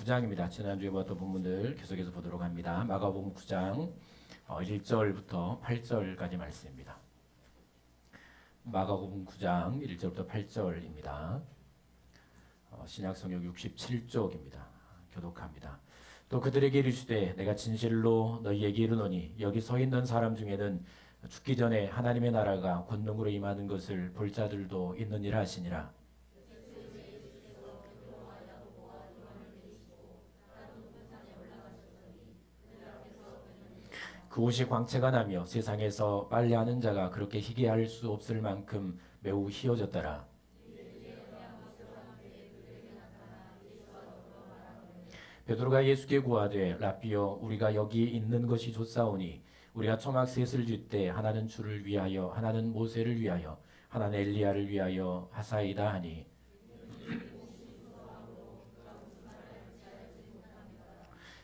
9장입니다. 지난주에 보았던 본문들 계속해서 보도록 합니다. 마가복음 9장 1절부터 8절까지 말씀입니다. 마가복음 9장 1절부터 8절입니다. 신약성경 67쪽입니다. 교독합니다. 또 그들에게 이르시되 내가 진실로 너희에게 이르노니 여기 서 있는 사람 중에는 죽기 전에 하나님의 나라가 권능으로 임하는 것을 볼 자들도 있느니라 하시니라. 그 옷이 광채가 나며 세상에서 빨래하는 자가 그렇게 희게할 수 없을 만큼 매우 희어졌더라. 베드로가 예수께 구하되 라삐여 우리가 여기 있는 것이 좋사오니 우리가 초막 셋을 쥐때 하나는 주를 위하여 하나는 모세를 위하여 하나는 엘리야를 위하여 하사이다 하니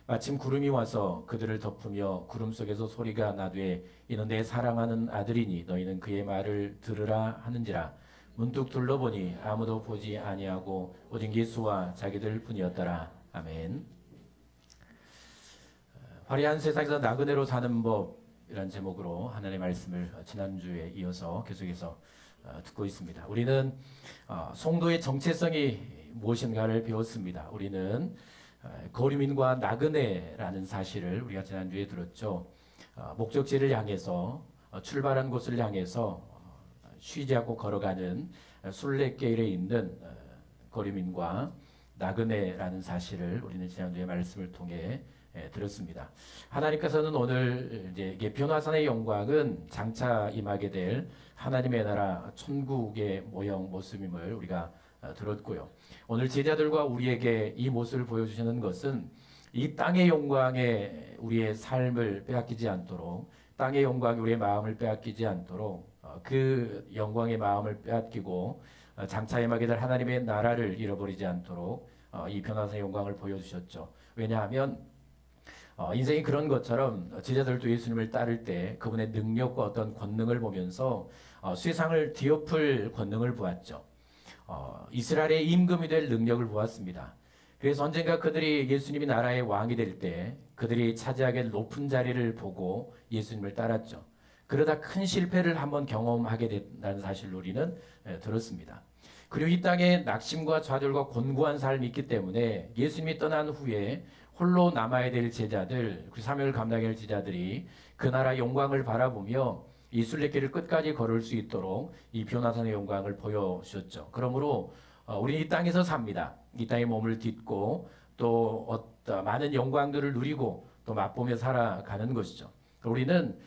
마침 구름이 와서 그들을 덮으며 구름 속에서 소리가 나되 이는 내 사랑하는 아들이니 너희는 그의 말을 들으라 하는지라. 문득 둘러보니 아무도 보지 아니하고 오직 예수와 자기들 뿐이었더라. 아멘. 화려한 세상에서 나그네로 사는 법이란 제목으로 하나님의 말씀을 지난주에 이어서 계속해서 듣고 있습니다. 우리는 송도의 정체성이 무엇인가를 배웠습니다. 우리는 거류민과 나그네라는 사실을 우리가 지난주에 들었죠. 목적지를 향해서 출발한 곳을 향해서 쉬지 않고 걸어가는 순례길에 있는 거류민과 나그네라는 사실을 우리는 지난주에 말씀을 통해 들었습니다. 하나님께서는 오늘 이제 변화산의 영광은 장차 임하게 될 하나님의 나라 천국의 모형 모습임을 우리가 들었고요. 오늘 제자들과 우리에게 이 모습을 보여주시는 것은 이 땅의 영광에 우리의 삶을 빼앗기지 않도록, 땅의 영광이 우리의 마음을 빼앗기지 않도록 그 영광의 마음을 빼앗기고 장차 임하게 될 하나님의 나라를 잃어버리지 않도록 이 변화산의 영광을 보여주셨죠. 왜냐하면 인생이 그런 것처럼 제자들도 예수님을 따를 때 그분의 능력과 어떤 권능을 보면서 세상을 뒤엎을 권능을 보았죠. 이스라엘의 임금이 될 능력을 보았습니다. 그래서 언젠가 그들이 예수님이 나라의 왕이 될 때 그들이 차지하게 높은 자리를 보고 예수님을 따랐죠. 그러다 큰 실패를 한번 경험하게 된다는 사실을 우리는 들었습니다. 그리고 이 땅에 낙심과 좌절과 곤고한 삶이 있기 때문에 예수님이 떠난 후에 홀로 남아야 될 제자들, 그 사명을 감당해야 할 제자들이 그 나라 영광을 바라보며 이 순례길을 끝까지 걸을 수 있도록 이 변화산의 영광을 보여주셨죠. 그러므로 우리 이 땅에서 삽니다. 이 땅에 몸을 딛고 또 많은 영광들을 누리고 또 맛보며 살아가는 것이죠. 우리는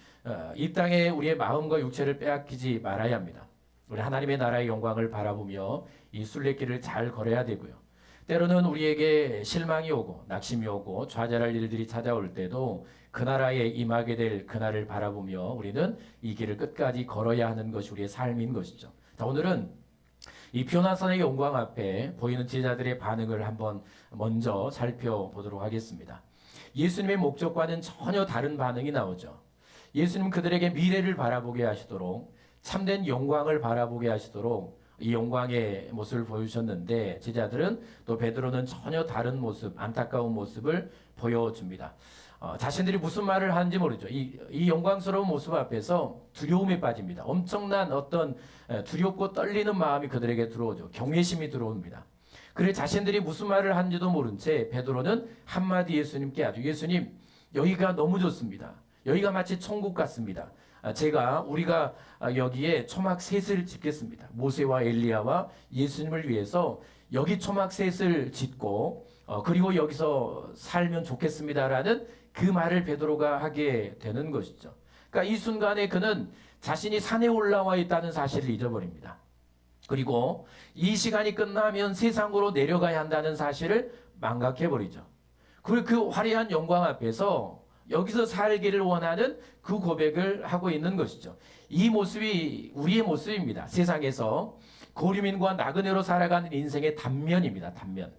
이 땅에 우리의 마음과 육체를 빼앗기지 말아야 합니다. 우리 하나님의 나라의 영광을 바라보며 이 순례길을 잘 걸어야 되고요. 때로는 우리에게 실망이 오고 낙심이 오고 좌절할 일들이 찾아올 때도 그 나라에 임하게 될 그날을 바라보며 우리는 이 길을 끝까지 걸어야 하는 것이 우리의 삶인 것이죠. 자, 오늘은 이 변화산의 영광 앞에 보이는 제자들의 반응을 한번 먼저 살펴보도록 하겠습니다. 예수님의 목적과는 전혀 다른 반응이 나오죠. 예수님은 그들에게 미래를 바라보게 하시도록 참된 영광을 바라보게 하시도록 이 영광의 모습을 보여주셨는데 제자들은 또 베드로는 전혀 다른 모습, 안타까운 모습을 보여줍니다. 자신들이 무슨 말을 하는지 모르죠. 이 영광스러운 모습 앞에서 두려움에 빠집니다. 엄청난 어떤 두렵고 떨리는 마음이 그들에게 들어오죠. 경외심이 들어옵니다. 그래 자신들이 무슨 말을 하는지도 모른 채 베드로는 한마디 예수님께 아주 예수님 여기가 너무 좋습니다. 여기가 마치 천국 같습니다. 우리가 여기에 초막 셋을 짓겠습니다. 모세와 엘리야와 예수님을 위해서 여기 초막 셋을 짓고 그리고 여기서 살면 좋겠습니다라는 그 말을 베드로가 하게 되는 것이죠. 그러니까 이 순간에 그는 자신이 산에 올라와 있다는 사실을 잊어버립니다. 그리고 이 시간이 끝나면 세상으로 내려가야 한다는 사실을 망각해버리죠. 그리고 그 화려한 영광 앞에서 여기서 살기를 원하는 그 고백을 하고 있는 것이죠. 이 모습이 우리의 모습입니다. 세상에서 거류민과 나그네로 살아가는 인생의 단면입니다. 단면.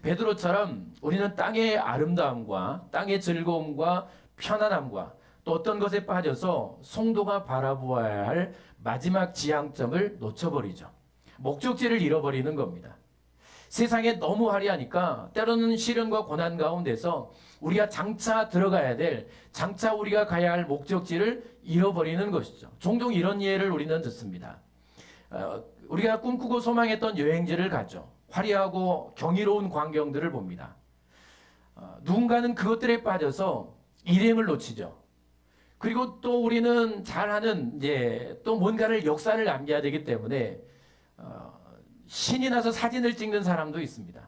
베드로처럼 우리는 땅의 아름다움과 땅의 즐거움과 편안함과 또 어떤 것에 빠져서 성도가 바라보아야 할 마지막 지향점을 놓쳐버리죠. 목적지를 잃어버리는 겁니다. 세상에 너무 화려하니까 때로는 시련과 고난 가운데서 우리가 장차 들어가야 될, 장차 우리가 가야 할 목적지를 잃어버리는 것이죠. 종종 이런 예를 우리는 듣습니다. 우리가 꿈꾸고 소망했던 여행지를 가죠. 화려하고 경이로운 광경들을 봅니다. 누군가는 그것들에 빠져서 일행을 놓치죠. 그리고 또 우리는 잘하는 이제 또 뭔가를 역사를 남겨야 되기 때문에 신이 나서 사진을 찍는 사람도 있습니다.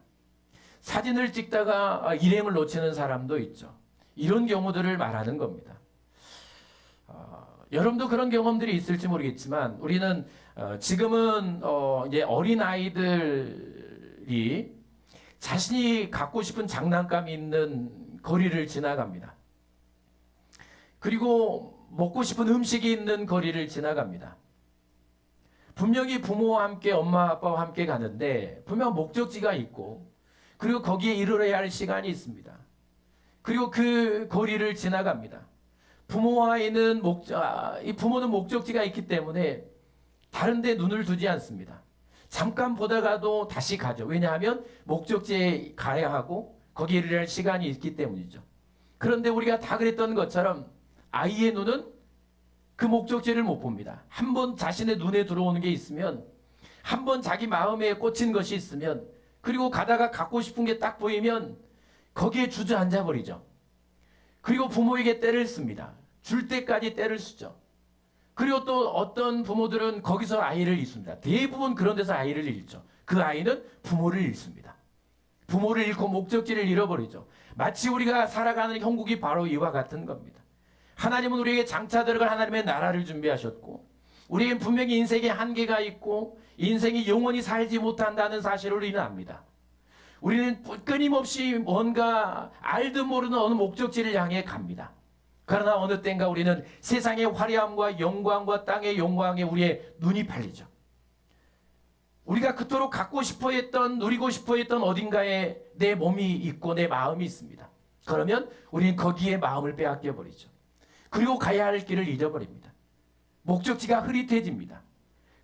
사진을 찍다가 일행을 놓치는 사람도 있죠. 이런 경우들을 말하는 겁니다. 여러분도 그런 경험들이 있을지 모르겠지만 우리는 지금은 이제 어린 아이들이 자신이 갖고 싶은 장난감이 있는 거리를 지나갑니다. 그리고 먹고 싶은 음식이 있는 거리를 지나갑니다. 분명히 부모와 함께 엄마 아빠와 함께 가는데 분명 목적지가 있고 그리고 거기에 이르러야 할 시간이 있습니다. 그리고 그 거리를 지나갑니다. 이 부모는 목적지가 있기 때문에 다른 데 눈을 두지 않습니다. 잠깐 보다가도 다시 가죠. 왜냐하면 목적지에 가야 하고 거기에 이르러야 할 시간이 있기 때문이죠. 그런데 우리가 다 그랬던 것처럼 아이의 눈은 그 목적지를 못 봅니다. 한 번 자신의 눈에 들어오는 게 있으면, 한 번 자기 마음에 꽂힌 것이 있으면, 그리고 가다가 갖고 싶은 게 딱 보이면 거기에 주저앉아 버리죠. 그리고 부모에게 떼를 씁니다. 줄 때까지 떼를 쓰죠. 그리고 또 어떤 부모들은 거기서 아이를 잃습니다. 대부분 그런 데서 아이를 잃죠. 그 아이는 부모를 잃습니다. 부모를 잃고 목적지를 잃어버리죠. 마치 우리가 살아가는 형국이 바로 이와 같은 겁니다. 하나님은 우리에게 장차 들어갈 하나님의 나라를 준비하셨고 우리에게 분명히 인생에 한계가 있고 인생이 영원히 살지 못한다는 사실을 우리는 압니다. 우리는 끊임없이 뭔가 알도 모르는 어느 목적지를 향해 갑니다. 그러나 어느 때인가 우리는 세상의 화려함과 영광과 땅의 영광에 우리의 눈이 팔리죠. 우리가 그토록 갖고 싶어 했던, 누리고 싶어 했던 어딘가에 내 몸이 있고 내 마음이 있습니다. 그러면 우리는 거기에 마음을 빼앗겨 버리죠. 그리고 가야 할 길을 잊어버립니다. 목적지가 흐릿해집니다.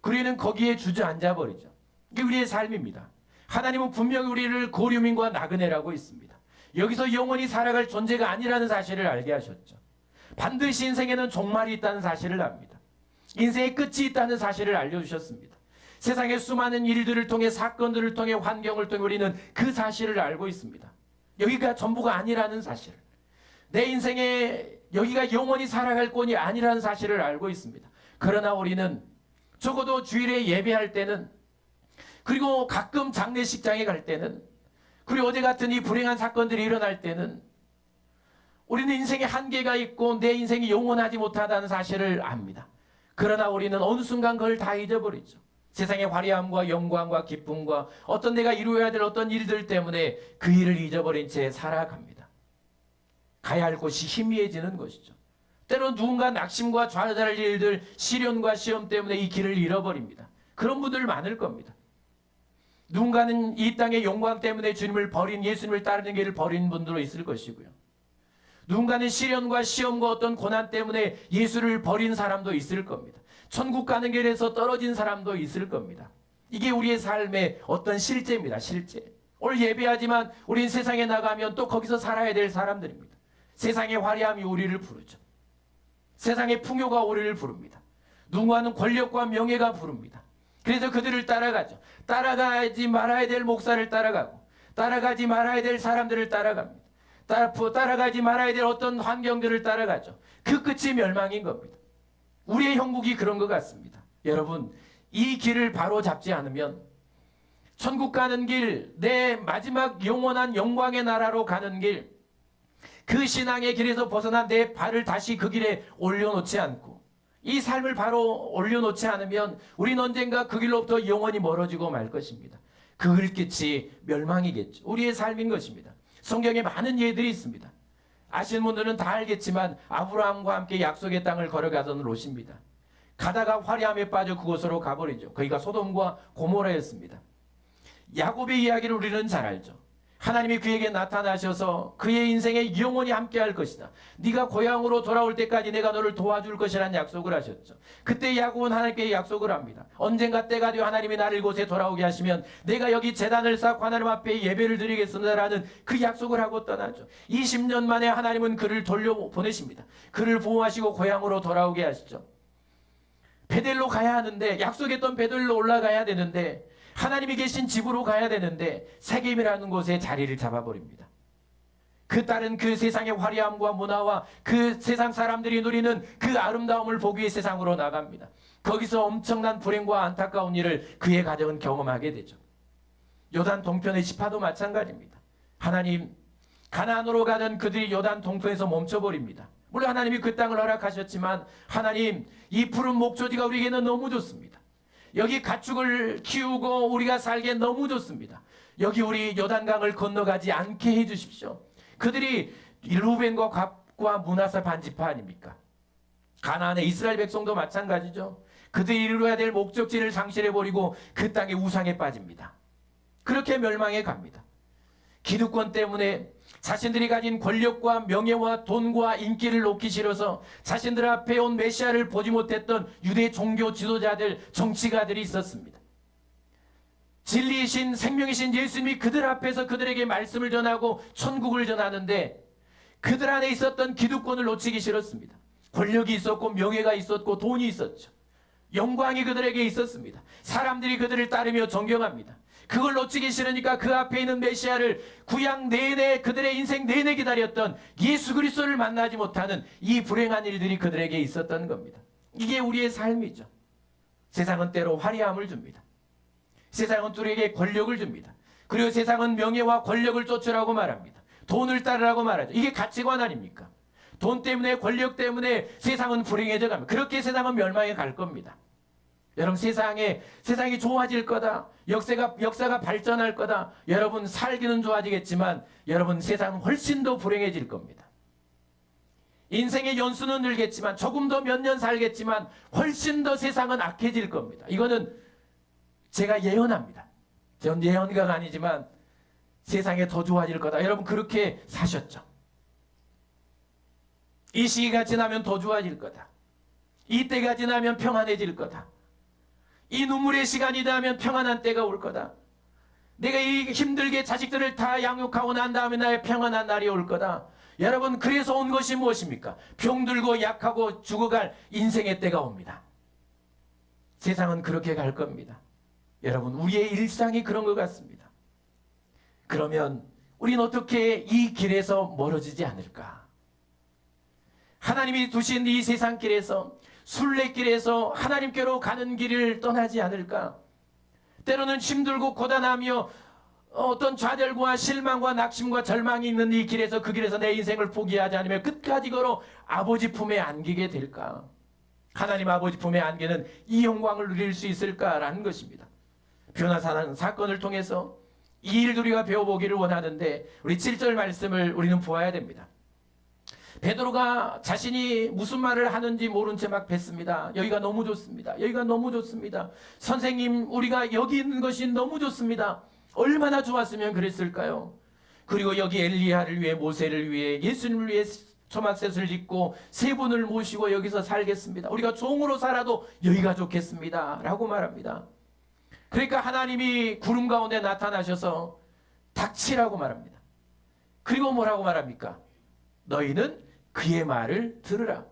우리는 거기에 주저앉아 버리죠. 이게 우리의 삶입니다. 하나님은 분명히 우리를 고류민과 나그네라고 있습니다. 여기서 영원히 살아갈 존재가 아니라는 사실을 알게 하셨죠. 반드시 인생에는 종말이 있다는 사실을 압니다. 인생의 끝이 있다는 사실을 알려주셨습니다. 세상의 수많은 일들을 통해, 사건들을 통해, 환경을 통해 우리는 그 사실을 알고 있습니다. 여기가 전부가 아니라는 사실, 내 인생에 여기가 영원히 살아갈 곳이 아니라는 사실을 알고 있습니다. 그러나 우리는 적어도 주일에 예배할 때는, 그리고 가끔 장례식장에 갈 때는, 그리고 어제 같은 이 불행한 사건들이 일어날 때는 우리는 인생에 한계가 있고 내 인생이 영원하지 못하다는 사실을 압니다. 그러나 우리는 어느 순간 그걸 다 잊어버리죠. 세상의 화려함과 영광과 기쁨과 어떤 내가 이루어야 될 어떤 일들 때문에 그 일을 잊어버린 채 살아갑니다. 가야 할 곳이 희미해지는 것이죠. 때로는 누군가 낙심과 좌절할 일들, 시련과 시험 때문에 이 길을 잃어버립니다. 그런 분들 많을 겁니다. 누군가는 이 땅의 영광 때문에 주님을 버린, 예수님을 따르는 길을 버린 분들도 있을 것이고요. 누군가는 시련과 시험과 어떤 고난 때문에 예수를 버린 사람도 있을 겁니다. 천국 가는 길에서 떨어진 사람도 있을 겁니다. 이게 우리의 삶의 어떤 실제입니다. 실제. 오늘 예배하지만 우린 세상에 나가면 또 거기서 살아야 될 사람들입니다. 세상의 화려함이 우리를 부르죠. 세상의 풍요가 우리를 부릅니다. 누군가는 권력과 명예가 부릅니다. 그래서 그들을 따라가죠. 따라가지 말아야 될 목사를 따라가고, 따라가지 말아야 될 사람들을 따라갑니다. 따라가지 말아야 될 어떤 환경들을 따라가죠. 그 끝이 멸망인 겁니다. 우리의 형국이 그런 것 같습니다. 여러분, 이 길을 바로 잡지 않으면 천국 가는 길, 내 마지막 영원한 영광의 나라로 가는 길, 그 신앙의 길에서 벗어난 내 발을 다시 그 길에 올려놓지 않고 이 삶을 바로 올려놓지 않으면 우리는 언젠가 그 길로부터 영원히 멀어지고 말 것입니다. 그 끝이 멸망이겠죠. 우리의 삶인 것입니다. 성경에 많은 예들이 있습니다. 아시는 분들은 다 알겠지만 아브라함과 함께 약속의 땅을 걸어가던 롯입니다. 가다가 화려함에 빠져 그곳으로 가버리죠. 거기가 소돔과 고모라였습니다. 야곱의 이야기를 우리는 잘 알죠. 하나님이 그에게 나타나셔서 그의 인생에 영원히 함께할 것이다. 네가 고향으로 돌아올 때까지 내가 너를 도와줄 것이라는 약속을 하셨죠. 그때 야곱은 하나님께 약속을 합니다. 언젠가 때가 되어 하나님이 나를 이곳에 돌아오게 하시면 내가 여기 제단을 쌓고 하나님 앞에 예배를 드리겠습니다라는 그 약속을 하고 떠나죠. 20년 만에 하나님은 그를 돌려보내십니다. 그를 보호하시고 고향으로 돌아오게 하시죠. 베델로 가야 하는데, 약속했던 베델로 올라가야 되는데, 하나님이 계신 집으로 가야 되는데 세겜이라는 곳에 자리를 잡아버립니다. 그 딸은 그 세상의 화려함과 문화와 그 세상 사람들이 누리는 그 아름다움을 보기 위해 세상으로 나갑니다. 거기서 엄청난 불행과 안타까운 일을 그의 가정은 경험하게 되죠. 요단 동편의 시파도 마찬가지입니다. 하나님, 가나안으로 가던 그들이 요단 동편에서 멈춰버립니다. 물론 하나님이 그 땅을 허락하셨지만, 하나님, 이 푸른 목조지가 우리에게는 너무 좋습니다. 여기 가축을 키우고 우리가 살기에 너무 좋습니다. 여기 우리 요단강을 건너가지 않게 해주십시오. 그들이 루벤과 갓과 므낫세 반지파 아닙니까? 가나안의 이스라엘 백성도 마찬가지죠. 그들이 이루어야 될 목적지를 상실해버리고 그 땅의 우상에 빠집니다. 그렇게 멸망해 갑니다. 기득권 때문에 자신들이 가진 권력과 명예와 돈과 인기를 놓기 싫어서 자신들 앞에 온 메시아를 보지 못했던 유대 종교 지도자들, 정치가들이 있었습니다. 진리이신 생명이신 예수님이 그들 앞에서 그들에게 말씀을 전하고 천국을 전하는데 그들 안에 있었던 기득권을 놓치기 싫었습니다. 권력이 있었고 명예가 있었고 돈이 있었죠. 영광이 그들에게 있었습니다. 사람들이 그들을 따르며 존경합니다. 그걸 놓치기 싫으니까 그 앞에 있는 메시아를 구약 내내, 그들의 인생 내내 기다렸던 예수 그리스도를 만나지 못하는 이 불행한 일들이 그들에게 있었던 겁니다. 이게 우리의 삶이죠. 세상은 때로 화려함을 줍니다. 세상은 우리에게 권력을 줍니다. 그리고 세상은 명예와 권력을 쫓으라고 말합니다. 돈을 따르라고 말하죠. 이게 가치관 아닙니까? 돈 때문에, 권력 때문에 세상은 불행해져 갑니다. 그렇게 세상은 멸망해 갈 겁니다. 여러분, 세상이 좋아질 거다. 역사가 발전할 거다. 여러분, 살기는 좋아지겠지만 여러분, 세상은 훨씬 더 불행해질 겁니다. 인생의 연수는 늘겠지만, 조금 더 몇 년 살겠지만 훨씬 더 세상은 악해질 겁니다. 이거는 제가 예언합니다. 전 예언가가 아니지만 세상에 더 좋아질 거다. 여러분, 그렇게 사셨죠. 이 시기가 지나면 더 좋아질 거다. 이 때가 지나면 평안해질 거다. 이 눈물의 시간이 되면 평안한 때가 올 거다. 내가 이 힘들게 자식들을 다 양육하고 난 다음에 나의 평안한 날이 올 거다. 여러분, 그래서 온 것이 무엇입니까? 병들고 약하고 죽어갈 인생의 때가 옵니다. 세상은 그렇게 갈 겁니다. 여러분, 우리의 일상이 그런 것 같습니다. 그러면 우리는 어떻게 이 길에서 멀어지지 않을까? 하나님이 두신 이 세상 길에서, 순례길에서 하나님께로 가는 길을 떠나지 않을까? 때로는 힘들고 고단하며 어떤 좌절과 실망과 낙심과 절망이 있는 이 길에서, 그 길에서 내 인생을 포기하지 않으면 끝까지 걸어 아버지 품에 안기게 될까? 하나님 아버지 품에 안기는 이 영광을 누릴 수 있을까라는 것입니다. 변화사는 사건을 통해서 이 일을 우리가 배워보기를 원하는데, 우리 7절 말씀을 우리는 보아야 됩니다. 베드로가 자신이 무슨 말을 하는지 모른 채 막 뱉습니다. 여기가 너무 좋습니다. 여기가 너무 좋습니다. 선생님, 우리가 여기 있는 것이 너무 좋습니다. 얼마나 좋았으면 그랬을까요? 그리고 여기 엘리야를 위해, 모세를 위해, 예수님을 위해 초막셋을 짓고 세 분을 모시고 여기서 살겠습니다. 우리가 종으로 살아도 여기가 좋겠습니다. 라고 말합니다. 그러니까 하나님이 구름 가운데 나타나셔서 닥치라고 말합니다. 그리고 뭐라고 말합니까? 너희는 그의 말을 들으라.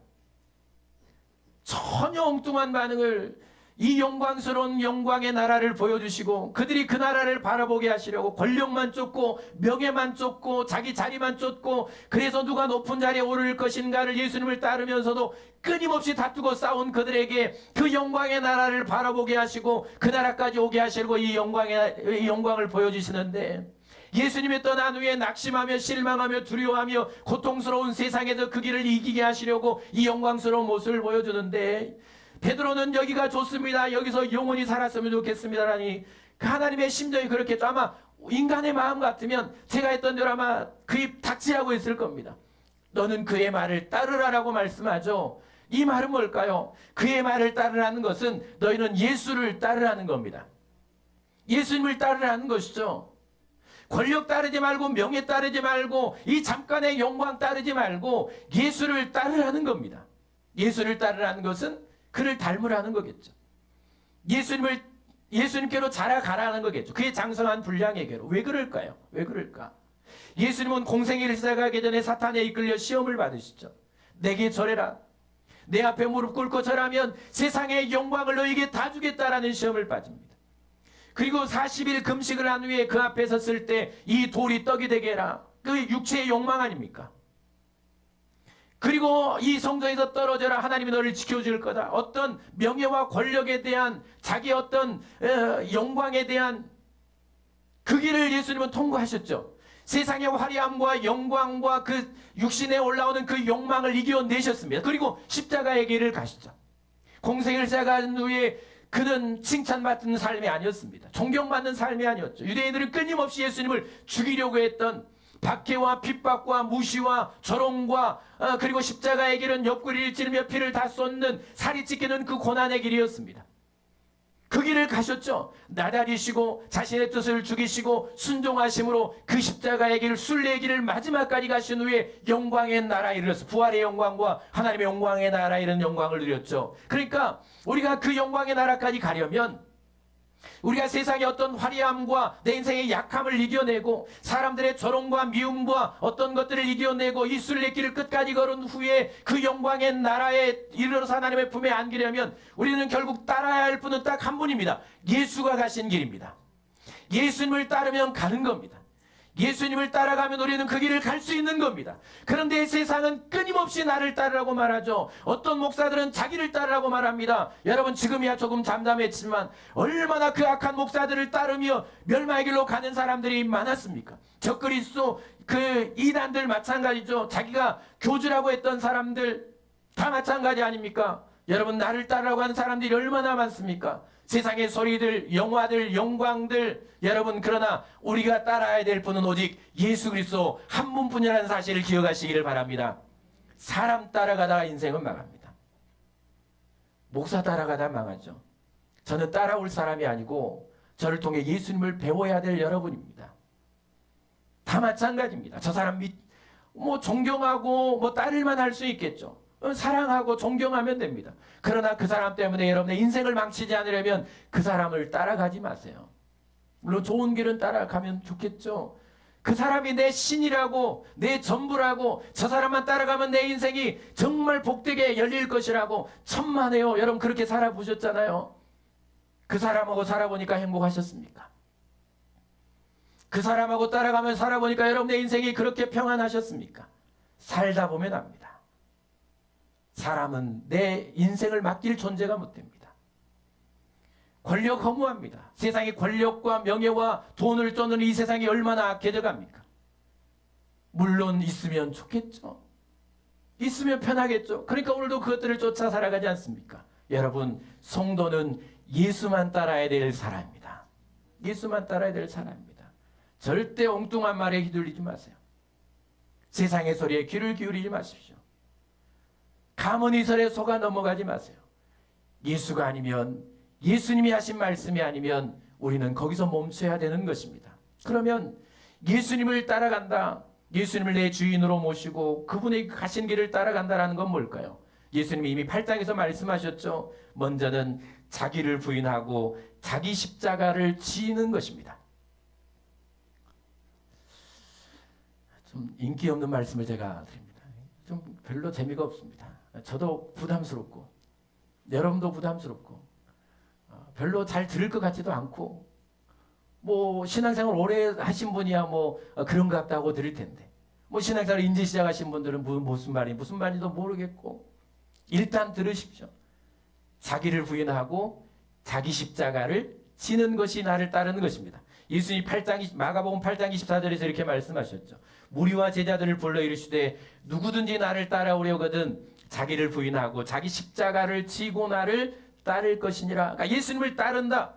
전혀 엉뚱한 반응을, 이 영광스러운 영광의 나라를 보여주시고 그들이 그 나라를 바라보게 하시려고 권력만 쫓고 명예만 쫓고 자기 자리만 쫓고, 그래서 누가 높은 자리에 오를 것인가를 예수님을 따르면서도 끊임없이 다투고 싸운 그들에게 그 영광의 나라를 바라보게 하시고 그 나라까지 오게 하시려고 이 영광을 보여주시는데, 예수님이 떠난 후에 낙심하며 실망하며 두려워하며 고통스러운 세상에서 그 길을 이기게 하시려고 이 영광스러운 모습을 보여주는데, 베드로는 여기가 좋습니다. 여기서 영원히 살았으면 좋겠습니다라니, 그 하나님의 심정이 그렇겠죠. 아마 인간의 마음 같으면 제가 했던 대로 아마 그 입 닥치라고 했을 겁니다. 너는 그의 말을 따르라라고 말씀하죠. 이 말은 뭘까요? 그의 말을 따르라는 것은 너희는 예수를 따르라는 겁니다. 예수님을 따르라는 것이죠. 권력 따르지 말고 명예 따르지 말고 이 잠깐의 영광 따르지 말고 예수를 따르라는 겁니다. 예수를 따르라는 것은 그를 닮으라는 거겠죠. 예수님께로 자라가라는 거겠죠. 그의 장성한 분량에게로. 왜 그럴까요? 왜 그럴까? 예수님은 공생애를 시작하기 전에 사탄에 이끌려 시험을 받으시죠. 내게 절해라. 내 앞에 무릎 꿇고 절하면 세상의 영광을 너에게 다 주겠다라는 시험을 받습니다. 그리고 40일 금식을 한 후에 그 앞에 섰을 때 이 돌이 떡이 되게 해라. 그 육체의 욕망 아닙니까? 그리고 이 성전에서 떨어져라. 하나님이 너를 지켜줄 거다. 어떤 명예와 권력에 대한 자기 어떤 영광에 대한 그 길을 예수님은 통과하셨죠. 세상의 화려함과 영광과 그 육신에 올라오는 그 욕망을 이겨내셨습니다. 그리고 십자가의 길을 가시죠. 공생을 시작한 후에 그는 칭찬받는 삶이 아니었습니다. 존경받는 삶이 아니었죠. 유대인들은 끊임없이 예수님을 죽이려고 했던 박해와 핍박과 무시와 조롱과 그리고 십자가의 길은 옆구리를 찌르며 피를 다 쏟는 살이 찢기는 그 고난의 길이었습니다. 그 길을 가셨죠. 나달이시고 자신의 뜻을 죽이시고 순종하심으로 그 십자가의 길, 순례의 길을 마지막까지 가신 후에 영광의 나라에 이르렀어. 부활의 영광과 하나님의 영광의 나라에 이르는 영광을 누렸죠. 그러니까 우리가 그 영광의 나라까지 가려면 우리가 세상의 어떤 화려함과 내 인생의 약함을 이겨내고 사람들의 조롱과 미움과 어떤 것들을 이겨내고 이 순례길을 끝까지 걸은 후에 그 영광의 나라에 이르러서 하나님의 품에 안기려면 우리는 결국 따라야 할 분은 딱 한 분입니다. 예수가 가신 길입니다. 예수님을 따르면 가는 겁니다. 예수님을 따라가면 우리는 그 길을 갈 수 있는 겁니다. 그런데 세상은 끊임없이 나를 따르라고 말하죠. 어떤 목사들은 자기를 따르라고 말합니다. 여러분 지금이야 조금 잠잠했지만 얼마나 그 악한 목사들을 따르며 멸망의 길로 가는 사람들이 많았습니까? 적그리스도 그 이단들 마찬가지죠. 자기가 교주라고 했던 사람들 다 마찬가지 아닙니까? 여러분 나를 따르라고 하는 사람들이 얼마나 많습니까? 세상의 소리들, 영화들, 영광들 여러분 그러나 우리가 따라야 될 분은 오직 예수 그리스도 한 분뿐이라는 사실을 기억하시기를 바랍니다. 사람 따라가다가 인생은 망합니다. 목사 따라가다 망하죠. 저는 따라올 사람이 아니고 저를 통해 예수님을 배워야 될 여러분입니다. 다 마찬가지입니다. 저 사람 존경하고 따를만 할 수 있겠죠. 사랑하고 존경하면 됩니다. 그러나 그 사람 때문에 여러분의 인생을 망치지 않으려면 그 사람을 따라가지 마세요. 물론 좋은 길은 따라가면 좋겠죠. 그 사람이 내 신이라고 내 전부라고 저 사람만 따라가면 내 인생이 정말 복되게 열릴 것이라고 천만에요. 여러분 그렇게 살아보셨잖아요. 그 사람하고 살아보니까 행복하셨습니까? 그 사람하고 따라가면 살아보니까 여러분의 인생이 그렇게 평안하셨습니까? 살다 보면 압니다. 사람은 내 인생을 맡길 존재가 못 됩니다. 권력 허무합니다. 세상의 권력과 명예와 돈을 쫓는 이 세상이 얼마나 악해져갑니까? 물론 있으면 좋겠죠. 있으면 편하겠죠. 그러니까 오늘도 그것들을 쫓아 살아가지 않습니까? 여러분 성도는 예수만 따라야 될 사람입니다. 예수만 따라야 될 사람입니다. 절대 엉뚱한 말에 휘둘리지 마세요. 세상의 소리에 귀를 기울이지 마십시오. 가문이설에 속아 넘어가지 마세요. 예수가 아니면 예수님이 하신 말씀이 아니면 우리는 거기서 멈춰야 되는 것입니다. 그러면 예수님을 따라간다. 예수님을 내 주인으로 모시고 그분의 가신 길을 따라간다라는 건 뭘까요? 예수님이 이미 8장에서 말씀하셨죠. 먼저는 자기를 부인하고 자기 십자가를 지는 것입니다. 좀 인기 없는 말씀을 제가 드립니다. 좀 별로 재미가 없습니다. 저도 부담스럽고 여러분도 부담스럽고 별로 잘 들을 것 같지도 않고 신앙생활 오래 하신 분이야 그런가 같다고 들을 텐데 신앙생활 인제 시작하신 분들은 무슨 말인지도 모르겠고 일단 들으십시오. 자기를 부인하고 자기 십자가를 지는 것이 나를 따르는 것입니다. 예수님이 마가복음 8장 24절에서 이렇게 말씀하셨죠. 무리와 제자들을 불러 이르시되 누구든지 나를 따라오려거든 자기를 부인하고 자기 십자가를 지고 나를 따를 것이니라. 그러니까 예수님을 따른다.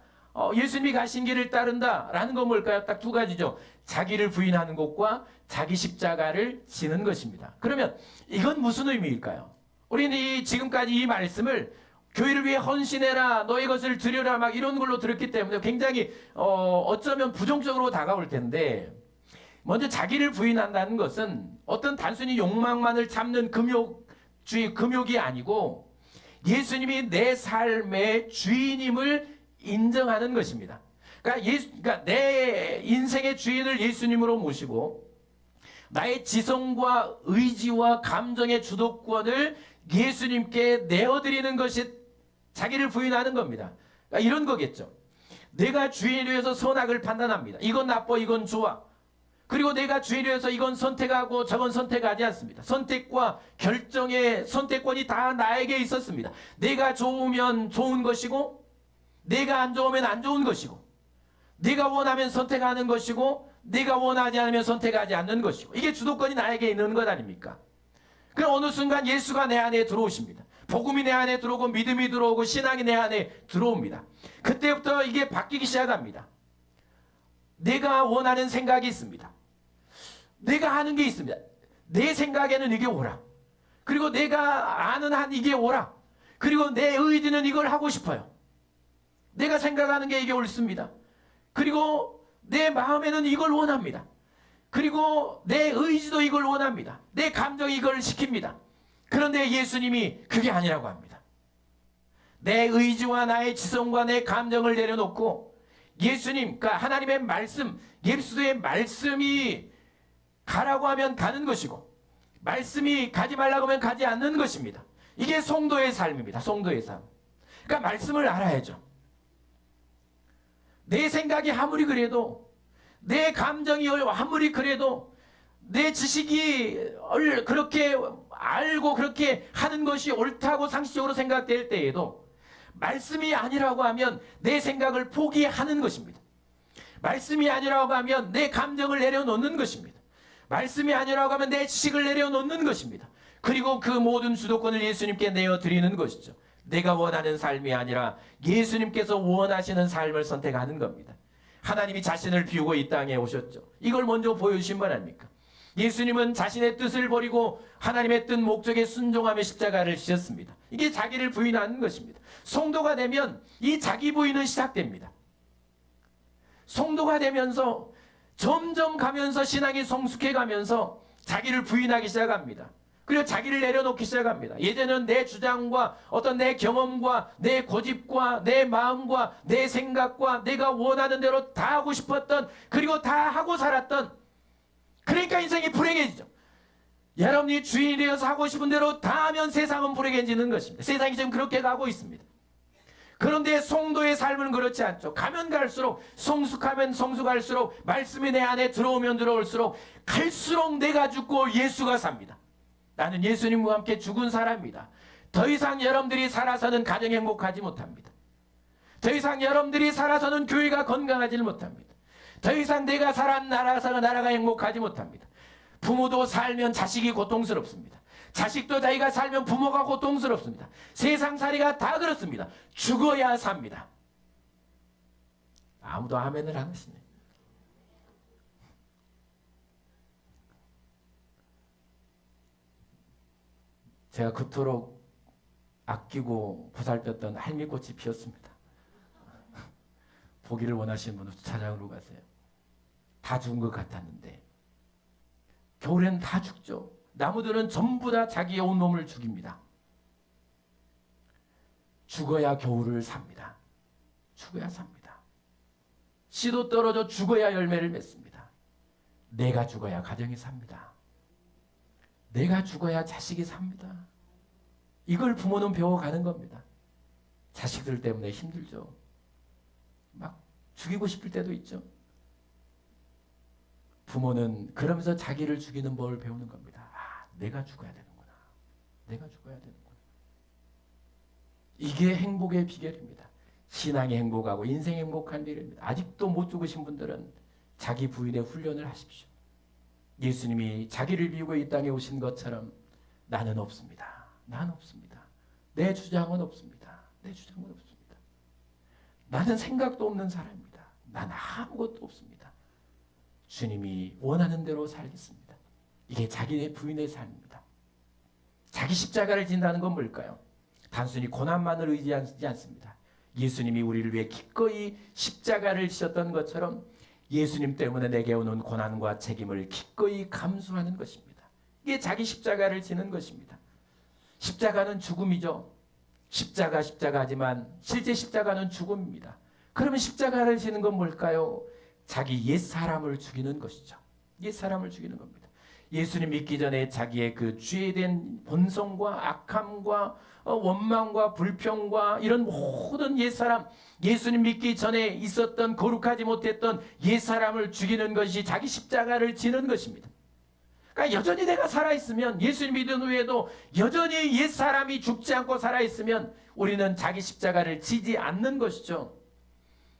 예수님이 가신 길을 따른다라는 건 뭘까요? 딱 두 가지죠. 자기를 부인하는 것과 자기 십자가를 지는 것입니다. 그러면 이건 무슨 의미일까요? 우리는 지금까지 이 말씀을 교회를 위해 헌신해라, 너의 것을 드려라 이런 걸로 들었기 때문에 굉장히 어쩌면 부정적으로 다가올 텐데 먼저 자기를 부인한다는 것은 어떤 단순히 욕망만을 참는 금욕이 아니고 예수님이 내 삶의 주인임을 인정하는 것입니다. 그러니까 내 인생의 주인을 예수님으로 모시고 나의 지성과 의지와 감정의 주도권을 예수님께 내어드리는 것이 자기를 부인하는 겁니다. 그러니까 이런 거겠죠. 내가 주인이 되어서 선악을 판단합니다. 이건 나빠, 이건 좋아. 그리고 내가 주인이 되어서 이건 선택하고 저건 선택하지 않습니다. 선택과 결정의 선택권이 다 나에게 있었습니다. 내가 좋으면 좋은 것이고 내가 안 좋으면 안 좋은 것이고 내가 원하면 선택하는 것이고 내가 원하지 않으면 선택하지 않는 것이고 이게 주도권이 나에게 있는 것 아닙니까? 그럼 어느 순간 예수가 내 안에 들어오십니다. 복음이 내 안에 들어오고 믿음이 들어오고 신앙이 내 안에 들어옵니다. 그때부터 이게 바뀌기 시작합니다. 내가 원하는 생각이 있습니다. 내가 하는 게 있습니다. 내 생각에는 이게 옳아. 그리고 내가 아는 한 이게 옳아. 그리고 내 의지는 이걸 하고 싶어요. 내가 생각하는 게 이게 옳습니다. 그리고 내 마음에는 이걸 원합니다. 그리고 내 의지도 이걸 원합니다. 내 감정이 이걸 시킵니다. 그런데 예수님이 그게 아니라고 합니다. 내 의지와 나의 지성과 내 감정을 내려놓고 예수님, 그러니까 하나님의 말씀, 예수의 말씀이 가라고 하면 가는 것이고 말씀이 가지 말라고 하면 가지 않는 것입니다. 이게 성도의 삶입니다. 성도의 삶. 그러니까 말씀을 알아야죠. 내 생각이 아무리 그래도 내 감정이 아무리 그래도 내 지식이 그렇게 알고 그렇게 하는 것이 옳다고 상식적으로 생각될 때에도 말씀이 아니라고 하면 내 생각을 포기하는 것입니다. 말씀이 아니라고 하면 내 감정을 내려놓는 것입니다. 말씀이 아니라고 하면 내 지식을 내려놓는 것입니다. 그리고 그 모든 주도권을 예수님께 내어드리는 것이죠. 내가 원하는 삶이 아니라 예수님께서 원하시는 삶을 선택하는 겁니다. 하나님이 자신을 비우고 이 땅에 오셨죠. 이걸 먼저 보여주신 분 아닙니까? 예수님은 자신의 뜻을 버리고 하나님의 뜻 목적에 순종하며 십자가를 지셨습니다. 이게 자기를 부인하는 것입니다. 성도가 되면 이 자기 부인은 시작됩니다. 성도가 되면서 점점 가면서 신앙이 성숙해 가면서 자기를 부인하기 시작합니다. 그리고 자기를 내려놓기 시작합니다. 예전에는 내 주장과 어떤 내 경험과 내 고집과 내 마음과 내 생각과 내가 원하는 대로 다 하고 싶었던 그리고 다 하고 살았던 그러니까 인생이 불행해지죠. 여러분이 주인이 되어서 하고 싶은 대로 다 하면 세상은 불행해지는 것입니다. 세상이 지금 그렇게 가고 있습니다. 그런데 성도의 삶은 그렇지 않죠. 가면 갈수록 성숙하면 성숙할수록 말씀이 내 안에 들어오면 들어올수록 갈수록 내가 죽고 예수가 삽니다. 나는 예수님과 함께 죽은 사람입니다. 더 이상 여러분들이 살아서는 가정이 행복하지 못합니다. 더 이상 여러분들이 살아서는 교회가 건강하지 못합니다. 더 이상 내가 살아서 나라가 행복하지 못합니다. 부모도 살면 자식이 고통스럽습니다. 자식도 자기가 살면 부모가 고통스럽습니다. 세상살이가 다 그렇습니다. 죽어야 삽니다. 아무도 아멘을 안 하시네. 제가 그토록 아끼고 보살폈던 할미꽃이 피었습니다. 보기를 원하시는 분은 찾아오러 가세요. 다 죽은 것 같았는데 겨울에는 다 죽죠. 나무들은 전부 다 자기의 온몸을 죽입니다. 죽어야 겨울을 삽니다. 죽어야 삽니다. 씨도 떨어져 죽어야 열매를 맺습니다. 내가 죽어야 가정이 삽니다. 내가 죽어야 자식이 삽니다. 이걸 부모는 배워가는 겁니다. 자식들 때문에 힘들죠. 막 죽이고 싶을 때도 있죠. 부모는 그러면서 자기를 죽이는 법을 배우는 겁니다. 아, 내가 죽어야 되는구나. 내가 죽어야 되는구나. 이게 행복의 비결입니다. 신앙이 행복하고 인생이 행복한 비결입니다. 아직도 못 죽으신 분들은 자기 부인의 훈련을 하십시오. 예수님이 자기를 비우고 이 땅에 오신 것처럼 나는 없습니다. 나는 없습니다. 내 주장은 없습니다. 내 주장은 없습니다. 나는 생각도 없는 사람입니다. 난 아무것도 없습니다. 주님이 원하는 대로 살겠습니다. 이게 자기의 부인의 삶입니다. 자기 십자가를 진다는 건 뭘까요? 단순히 고난만을 의지하지 않습니다. 예수님이 우리를 위해 기꺼이 십자가를 지셨던 것처럼 예수님 때문에 내게 오는 고난과 책임을 기꺼이 감수하는 것입니다. 이게 자기 십자가를 지는 것입니다. 십자가는 죽음이죠. 십자가지만 실제 십자가는 죽음입니다. 그러면 십자가를 지는 건 뭘까요? 자기 옛사람을 죽이는 것이죠. 옛사람을 죽이는 겁니다. 예수님 믿기 전에 자기의 그 죄된 본성과 악함과 원망과 불평과 이런 모든 옛사람, 예수님 믿기 전에 있었던 거룩하지 못했던 옛사람을 죽이는 것이 자기 십자가를 지는 것입니다. 그러니까 여전히 내가 살아있으면, 예수님 믿은 후에도 여전히 옛사람이 죽지 않고 살아있으면 우리는 자기 십자가를 지지 않는 것이죠.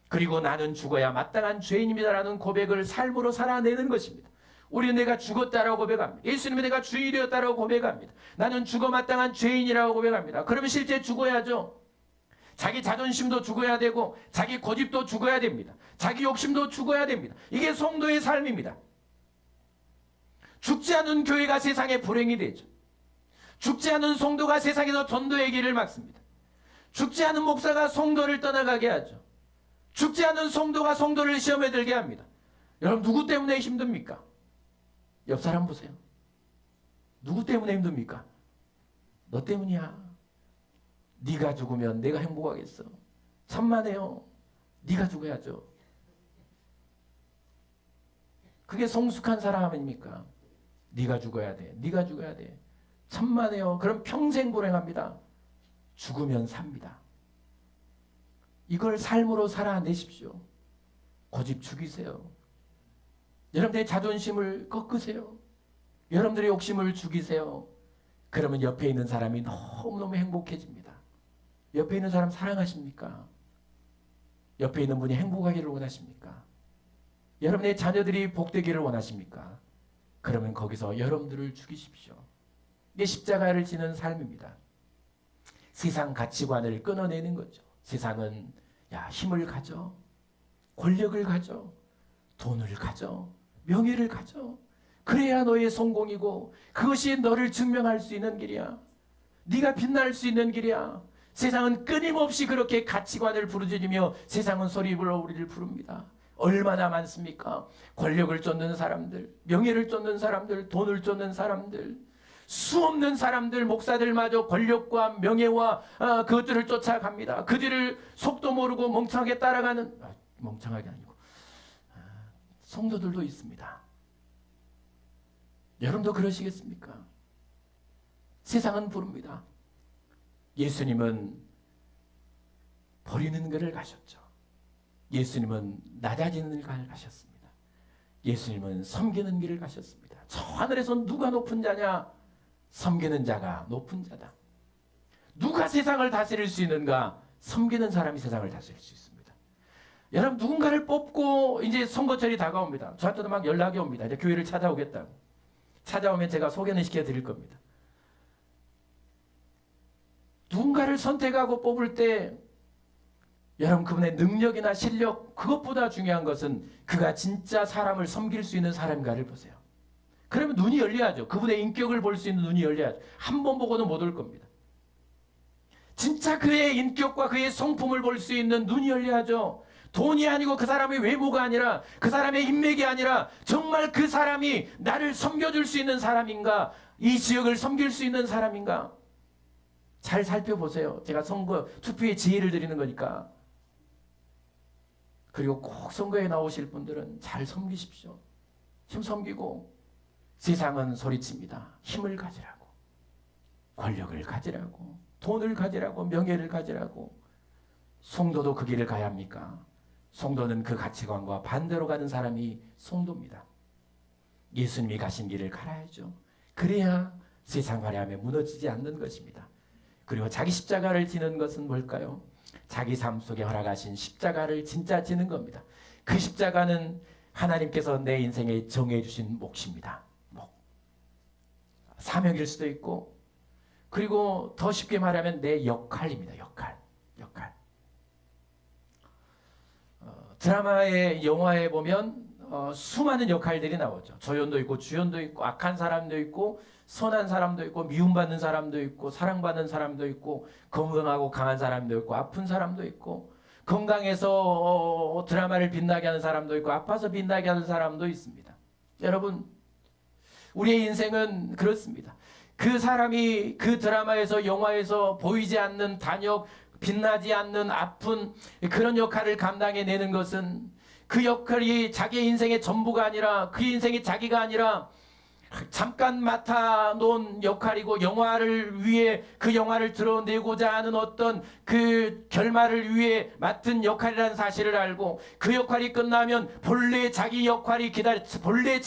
그리고 나는 죽어야 마땅한 죄인입니다라는 고백을 삶으로 살아내는 것입니다. 우리는 내가 죽었다라고 고백합니다. 예수님은 내가 주인이 되었다라고 고백합니다. 나는 죽어 마땅한 죄인이라고 고백합니다. 그러면 실제 죽어야죠. 자기 자존심도 죽어야 되고 자기 고집도 죽어야 됩니다. 자기 욕심도 죽어야 됩니다. 이게 성도의 삶입니다. 죽지 않은 교회가 세상에 불행이 되죠. 죽지 않은 성도가 세상에서 전도의 길을 막습니다. 죽지 않은 목사가 성도를 떠나가게 하죠. 죽지 않은 성도가 성도를 시험에 들게 합니다. 여러분, 누구 때문에 힘듭니까? 옆 사람 보세요. 누구 때문에 힘듭니까? 너 때문이야. 네가 죽으면 내가 행복하겠어. 천만에요. 네가 죽어야죠. 그게 성숙한 사람 아닙니까? 네가 죽어야 돼. 네가 죽어야 돼. 천만에요. 그럼 평생 불행합니다. 죽으면 삽니다. 이걸 삶으로 살아내십시오. 고집 죽이세요. 여러분들의 자존심을 꺾으세요. 여러분들의 욕심을 죽이세요. 그러면 옆에 있는 사람이 너무너무 행복해집니다. 옆에 있는 사람 사랑하십니까? 옆에 있는 분이 행복하기를 원하십니까? 여러분의 자녀들이 복되기를 원하십니까? 그러면 거기서 여러분들을 죽이십시오. 이게 십자가를 지는 삶입니다. 세상 가치관을 끊어내는 거죠. 세상은 힘을 가져, 권력을 가져, 돈을 가져, 명예를 가져. 그래야 너의 성공이고 그것이 너를 증명할 수 있는 길이야. 네가 빛날 수 있는 길이야. 세상은 끊임없이 그렇게 가치관을 부르짖으며 세상은 소리불러 우리를 부릅니다. 얼마나 많습니까? 권력을 쫓는 사람들, 명예를 쫓는 사람들, 돈을 쫓는 사람들, 수없는 사람들, 목사들마저 권력과 명예와 그것들을 쫓아갑니다. 그들을 속도 모르고 멍청하게 따라가는, 멍청하게 아니고 성도들도 있습니다. 여러분도 그러시겠습니까? 세상은 부릅니다. 예수님은 버리는 길을 가셨죠. 예수님은 낮아지는 길을 가셨습니다. 예수님은 섬기는 길을 가셨습니다. 저 하늘에서 누가 높은 자냐? 섬기는 자가 높은 자다. 누가 세상을 다스릴 수 있는가? 섬기는 사람이 세상을 다스릴 수 있습니다. 여러분, 누군가를 뽑고 이제 선거철이 다가옵니다. 저한테도 막 연락이 옵니다. 이제 교회를 찾아오겠다고. 찾아오면 제가 소개는 시켜드릴 겁니다. 누군가를 선택하고 뽑을 때 여러분, 그분의 능력이나 실력, 그것보다 중요한 것은 그가 진짜 사람을 섬길 수 있는 사람인가를 보세요. 그러면 눈이 열려야죠. 그분의 인격을 볼 수 있는 눈이 열려야죠. 한 번 보고는 못 올 겁니다. 진짜 그의 인격과 그의 성품을 볼 수 있는 눈이 열려야죠. 돈이 아니고 그 사람의 외모가 아니라 그 사람의 인맥이 아니라 정말 그 사람이 나를 섬겨줄 수 있는 사람인가, 이 지역을 섬길 수 있는 사람인가, 잘 살펴보세요. 제가 선거 투표에 지혜를 드리는 거니까. 그리고 꼭 선거에 나오실 분들은 잘 섬기십시오. 힘 섬기고. 세상은 소리칩니다. 힘을 가지라고, 권력을 가지라고, 돈을 가지라고, 명예를 가지라고. 성도도 그 길을 가야 합니까? 성도는 그 가치관과 반대로 가는 사람이 성도입니다. 예수님이 가신 길을 갈아야죠. 그래야 세상 화려함에 무너지지 않는 것입니다. 그리고 자기 십자가를 지는 것은 뭘까요? 자기 삶 속에 허락하신 십자가를 진짜 지는 겁니다. 그 십자가는 하나님께서 내 인생에 정해 주신 몫입니다. 사명일 수도 있고, 그리고 더 쉽게 말하면 내 역할입니다. 역할. 드라마에, 영화에 보면 수많은 역할들이 나오죠. 조연도 있고 주연도 있고 악한 사람도 있고 선한 사람도 있고 미움받는 사람도 있고 사랑받는 사람도 있고 건강하고 강한 사람도 있고 아픈 사람도 있고 건강해서 드라마를 빛나게 하는 사람도 있고 아파서 빛나게 하는 사람도 있습니다. 여러분, 우리의 인생은 그렇습니다. 그 사람이 그 드라마에서 영화에서 보이지 않는 단역, 빛나지 않는 아픈 그런 역할을 감당해내는 것은 그 역할이 자기의 인생의 전부가 아니라 그 인생이 자기가 아니라 잠깐 맡아놓은 역할이고 영화를 위해 그 영화를 드러내고자 하는 어떤 그 결말을 위해 맡은 역할이라는 사실을 알고 그 역할이 끝나면 본래 자기 역할이 본래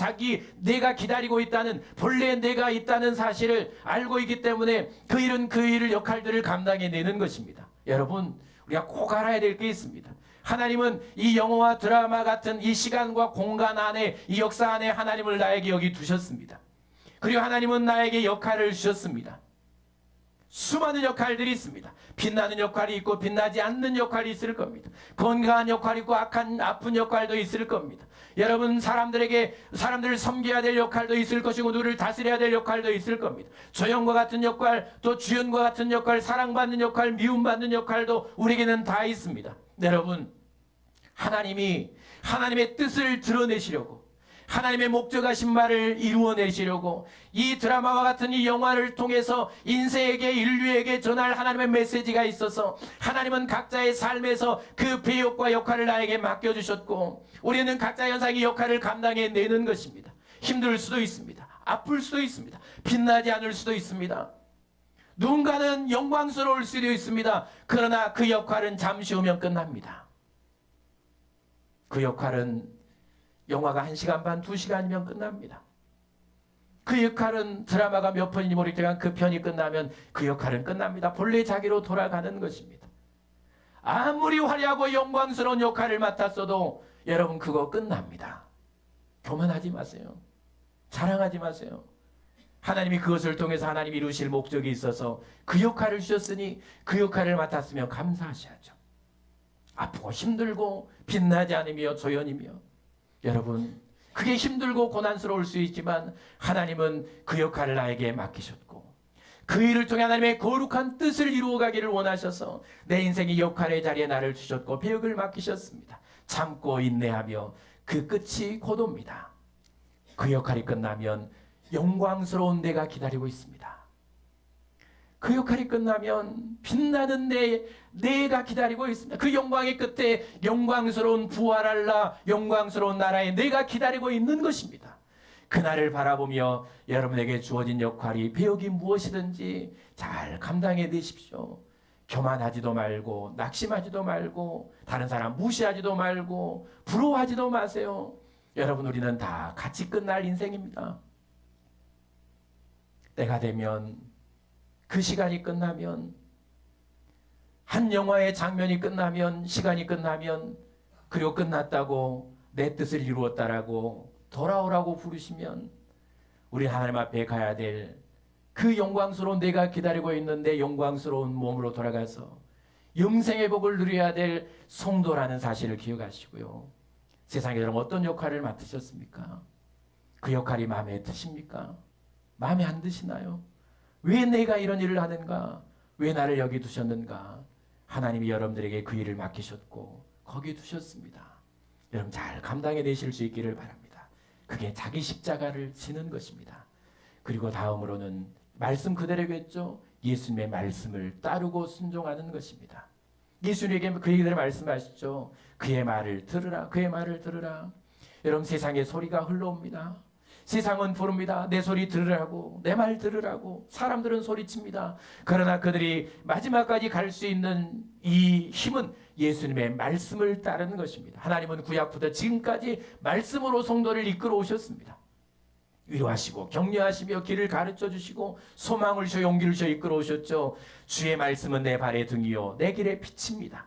내가 기다리고 있다는 본래 내가 있다는 사실을 알고 있기 때문에 그 일은 그 일을 역할들을 감당해내는 것입니다. 여러분, 우리가 꼭 알아야 될 게 있습니다. 하나님은 이 영화와 드라마 같은 이 시간과 공간 안에 이 역사 안에 하나님을 나에게 여기 두셨습니다. 그리고 하나님은 나에게 역할을 주셨습니다. 수많은 역할들이 있습니다. 빛나는 역할이 있고 빛나지 않는 역할이 있을 겁니다. 건강한 역할이 있고 아픈 역할도 있을 겁니다. 여러분, 사람들을 섬겨야 될 역할도 있을 것이고 누구를 다스려야 될 역할도 있을 겁니다. 조연과 같은 역할, 또 주연과 같은 역할, 사랑받는 역할, 미움받는 역할도 우리에게는 다 있습니다. 여러분, 하나님의 뜻을 드러내시려고 하나님의 목적하신 바를 이루어내시려고 이 드라마와 같은 이 영화를 통해서 인류에게 전할 하나님의 메시지가 있어서 하나님은 각자의 삶에서 그 배역과 역할을 나에게 맡겨주셨고 우리는 각자 현상의 역할을 감당해내는 것입니다. 힘들 수도 있습니다. 아플 수도 있습니다. 빛나지 않을 수도 있습니다. 누군가는 영광스러울 수도 있습니다. 그러나 그 역할은 잠시 후면 끝납니다. 그 역할은 영화가 1시간 반, 2시간이면 끝납니다. 그 역할은 드라마가 몇 편인지 모르겠지만 그 편이 끝나면 그 역할은 끝납니다. 본래 자기로 돌아가는 것입니다. 아무리 화려하고 영광스러운 역할을 맡았어도 여러분 그거 끝납니다. 교만하지 마세요. 자랑하지 마세요. 하나님이 그것을 통해서 하나님이 이루실 목적이 있어서 그 역할을 주셨으니 그 역할을 맡았으면 감사하셔야죠. 아프고 힘들고 빛나지 않으며 조연이며 여러분, 그게 힘들고 고난스러울 수 있지만 하나님은 그 역할을 나에게 맡기셨고 그 일을 통해 하나님의 거룩한 뜻을 이루어가기를 원하셔서 내 인생의 역할의 자리에 나를 주셨고 배역을 맡기셨습니다. 참고 인내하며 그 끝이 곧 옵니다. 그 역할이 끝나면 영광스러운 내가 기다리고 있습니다. 그 역할이 끝나면 빛나는 내가 기다리고 있습니다. 그 영광의 끝에 영광스러운 부활할 영광스러운 나라에 내가 기다리고 있는 것입니다. 그날을 바라보며 여러분에게 주어진 역할이 배역이 무엇이든지 잘 감당해내십시오. 교만하지도 말고 낙심하지도 말고 다른 사람 무시하지도 말고 부러워하지도 마세요. 여러분, 우리는 다 같이 끝날 인생입니다. 때가 되면 그 시간이 끝나면 한 영화의 장면이 끝나면 시간이 끝나면 그리고 끝났다고 내 뜻을 이루었다라고 돌아오라고 부르시면 우리 하나님 앞에 가야 될 그 영광스러운 내가 기다리고 있는데 영광스러운 몸으로 돌아가서 영생의 복을 누려야 될 성도라는 사실을 기억하시고요. 세상에 여러분 어떤 역할을 맡으셨습니까? 그 역할이 마음에 드십니까? 마음에 안 드시나요? 왜 내가 이런 일을 하는가? 왜 나를 여기 두셨는가? 하나님이 여러분들에게 그 일을 맡기셨고 거기 두셨습니다. 여러분 잘 감당해내실 수 있기를 바랍니다. 그게 자기 십자가를 지는 것입니다. 그리고 다음으로는 말씀 그대로겠죠. 예수님의 말씀을 따르고 순종하는 것입니다. 예수님에게 그 얘기를 말씀하시죠. 그의 말을 들으라. 그의 말을 들으라. 여러분 세상에 소리가 흘러옵니다. 세상은 부릅니다. 내 소리 들으라고, 내 말 들으라고. 사람들은 소리칩니다. 그러나 그들이 마지막까지 갈 수 있는 이 힘은 예수님의 말씀을 따르는 것입니다. 하나님은 구약부터 지금까지 말씀으로 성도를 이끌어 오셨습니다. 위로하시고 격려하시며 길을 가르쳐 주시고 소망을 주시고 용기를 주시고 이끌어 오셨죠. 주의 말씀은 내 발의 등이요 내 길의 빛입니다.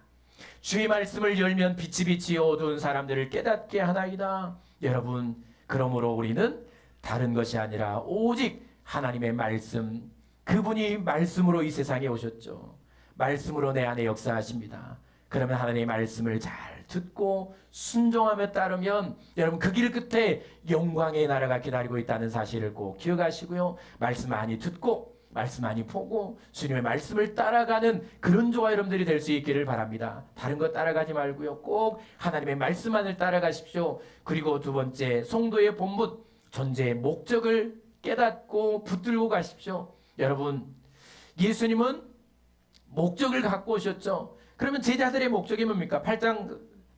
주의 말씀을 열면 빛이 어두운 사람들을 깨닫게 하나이다. 여러분, 그러므로 우리는 다른 것이 아니라 오직 하나님의 말씀, 그분이 말씀으로 이 세상에 오셨죠. 말씀으로 내 안에 역사하십니다. 그러면 하나님의 말씀을 잘 듣고 순종하며 따르면 여러분 그 길 끝에 영광의 나라가 기다리고 있다는 사실을 꼭 기억하시고요. 말씀 많이 듣고 말씀 많이 보고 주님의 말씀을 따라가는 그런 저와 여러분들이 될 수 있기를 바랍니다. 다른 거 따라가지 말고요. 꼭 하나님의 말씀만을 따라가십시오. 그리고 두 번째, 성도의 본분, 존재의 목적을 깨닫고 붙들고 가십시오. 여러분, 예수님은 목적을 갖고 오셨죠. 그러면 제자들의 목적이 뭡니까?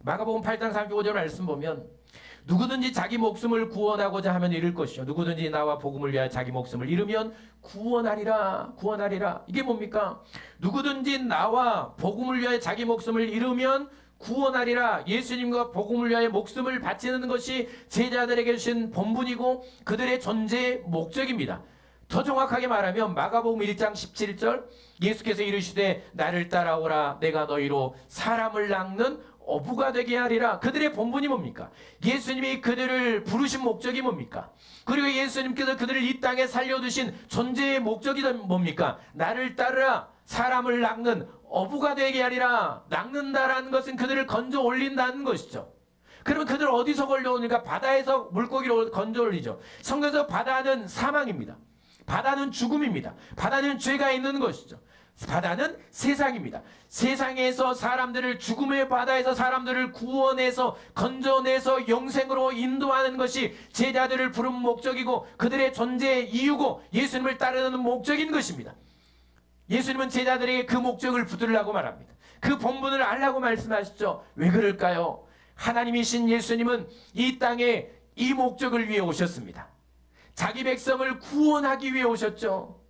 마가복음 8장 35절 말씀 보면 누구든지 자기 목숨을 구원하고자 하면 잃을 것이요 누구든지 나와 복음을 위하여 자기 목숨을 잃으면 구원하리라. 이게 뭡니까? 누구든지 나와 복음을 위하여 자기 목숨을 잃으면 구원하리라. 예수님과 복음을 위하여 목숨을 바치는 것이 제자들에게 주신 본분이고 그들의 존재의 목적입니다. 더 정확하게 말하면 마가복음 1장 17절 예수께서 이르시되 나를 따라오라 내가 너희로 사람을 낚는 어부가 되게 하리라. 그들의 본분이 뭡니까? 예수님이 그들을 부르신 목적이 뭡니까? 그리고 예수님께서 그들을 이 땅에 살려두신 존재의 목적이 뭡니까? 나를 따르라 사람을 낚는 어부가 되게 하리라. 낚는다라는 것은 그들을 건져 올린다는 것이죠. 그러면 그들 어디서 걸려오니까 바다에서 물고기로 건져 올리죠. 성경에서 바다는 사망입니다. 바다는 죽음입니다. 바다는 죄가 있는 것이죠. 바다는 세상입니다. 세상에서 사람들을 죽음의 바다에서 사람들을 구원해서 건져내서 영생으로 인도하는 것이 제자들을 부른 목적이고 그들의 존재의 이유고 예수님을 따르는 목적인 것입니다. 예수님은 제자들에게 그 목적을 붙들라고 말합니다. 그 본분을 알라고 말씀하시죠. 왜 그럴까요? 하나님이신 예수님은 이 땅에 이 목적을 위해 오셨습니다. 자기 백성을 구원하기 위해 오셨죠.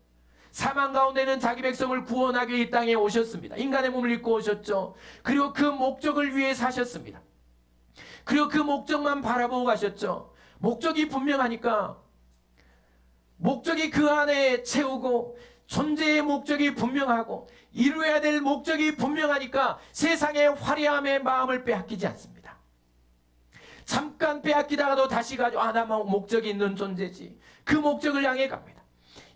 사망 가운데는 자기 백성을 구원하기 위해 이 땅에 오셨습니다. 인간의 몸을 입고 오셨죠. 그리고 그 목적을 위해 사셨습니다. 그리고 그 목적만 바라보고 가셨죠. 목적이 분명하니까 목적이 그 안에 채우고 존재의 목적이 분명하고 이루어야 될 목적이 분명하니까 세상의 화려함의 마음을 빼앗기지 않습니다. 잠깐 빼앗기다가도 다시 가지고 나 목적이 있는 존재지. 그 목적을 향해 갑니다.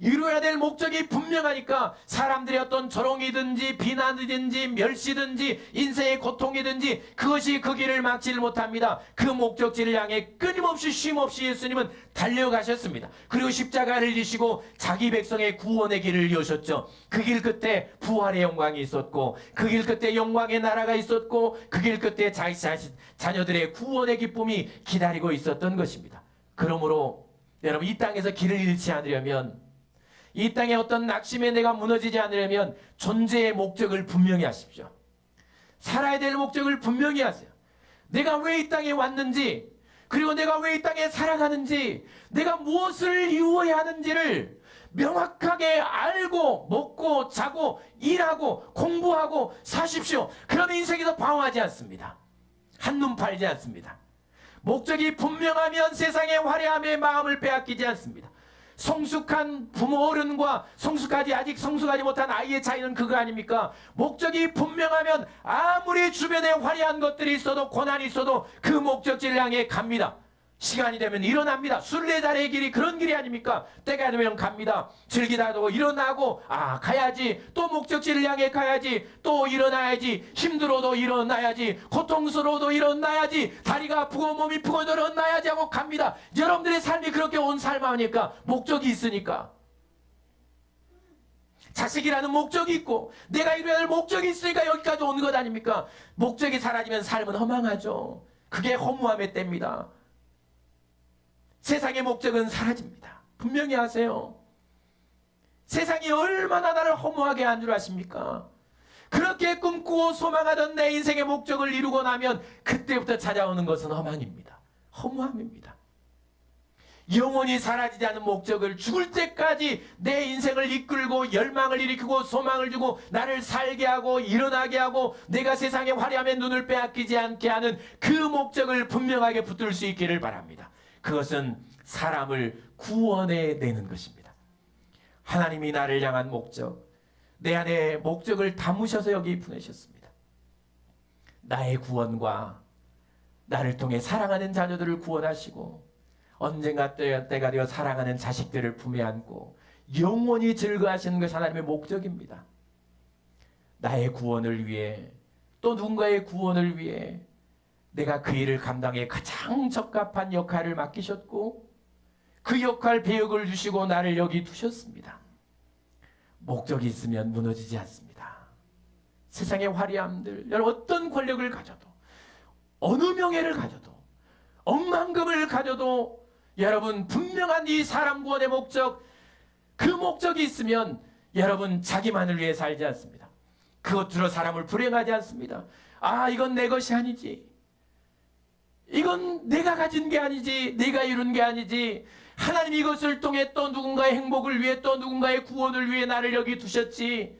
이루어야 될 목적이 분명하니까 사람들의 어떤 조롱이든지 비난이든지 멸시든지 인생의 고통이든지 그것이 그 길을 막지를 못합니다. 그 목적지를 향해 끊임없이 쉼없이 예수님은 달려가셨습니다. 그리고 십자가를 지시고 자기 백성의 구원의 길을 여셨죠. 그 길 끝에 부활의 영광이 있었고 그 길 끝에 영광의 나라가 있었고 그 길 끝에 자녀들의 구원의 기쁨이 기다리고 있었던 것입니다. 그러므로 여러분 이 땅에서 길을 잃지 않으려면 이 땅에 어떤 낙심에 내가 무너지지 않으려면 존재의 목적을 분명히 하십시오. 살아야 될 목적을 분명히 하세요. 내가 왜 이 땅에 왔는지 그리고 내가 왜 이 땅에 살아가는지 내가 무엇을 이루어야 하는지를 명확하게 알고 먹고 자고 일하고 공부하고 사십시오. 그러면 인생에서 방황하지 않습니다. 한눈 팔지 않습니다. 목적이 분명하면 세상의 화려함의 마음을 빼앗기지 않습니다. 성숙한 부모 어른과 아직 성숙하지 못한 아이의 차이는 그거 아닙니까? 목적이 분명하면 아무리 주변에 화려한 것들이 있어도 고난이 있어도 그 목적지를 향해 갑니다. 시간이 되면 일어납니다. 순례자의 길이 그런 길이 아닙니까? 때가 되면 갑니다. 즐기다도 일어나고 가야지. 또 목적지를 향해 가야지. 또 일어나야지. 힘들어도 일어나야지. 고통스러워도 일어나야지. 다리가 아프고 몸이 아프고 일어나야지 하고 갑니다. 여러분들의 삶이 그렇게 온 삶 아닙니까? 목적이 있으니까. 자식이라는 목적이 있고 내가 이루어야 할 목적이 있으니까 여기까지 온 것 아닙니까? 목적이 사라지면 삶은 허망하죠. 그게 허무함의 때입니다. 세상의 목적은 사라집니다. 분명히 하세요. 세상이 얼마나 나를 허무하게 한 줄 아십니까? 그렇게 꿈꾸고 소망하던 내 인생의 목적을 이루고 나면 그때부터 찾아오는 것은 허망입니다. 허무함입니다. 영원히 사라지지 않은 목적을 죽을 때까지 내 인생을 이끌고 열망을 일으키고 소망을 주고 나를 살게 하고 일어나게 하고 내가 세상의 화려함에 눈을 빼앗기지 않게 하는 그 목적을 분명하게 붙들 수 있기를 바랍니다. 그것은 사람을 구원해내는 것입니다. 하나님이 나를 향한 목적, 내 안에 목적을 담으셔서 여기 보내셨습니다. 나의 구원과 나를 통해 사랑하는 자녀들을 구원하시고 언젠가 때가 되어 사랑하는 자식들을 품에 안고 영원히 즐거워하시는 것이 하나님의 목적입니다. 나의 구원을 위해 또 누군가의 구원을 위해 내가 그 일을 감당해 가장 적합한 역할을 맡기셨고 그 역할 배역을 주시고 나를 여기 두셨습니다. 목적이 있으면 무너지지 않습니다. 세상의 화려함들, 여러분 어떤 권력을 가져도, 어느 명예를 가져도, 억만금을 가져도 여러분 분명한 이 사람 구원의 목적, 그 목적이 있으면 여러분 자기만을 위해 살지 않습니다. 그것으로 사람을 불행하지 않습니다. 아, 이건 내 것이 아니지, 이건 내가 가진 게 아니지, 내가 이룬 게 아니지, 하나님이 이것을 통해 또 누군가의 행복을 위해, 또 누군가의 구원을 위해 나를 여기 두셨지,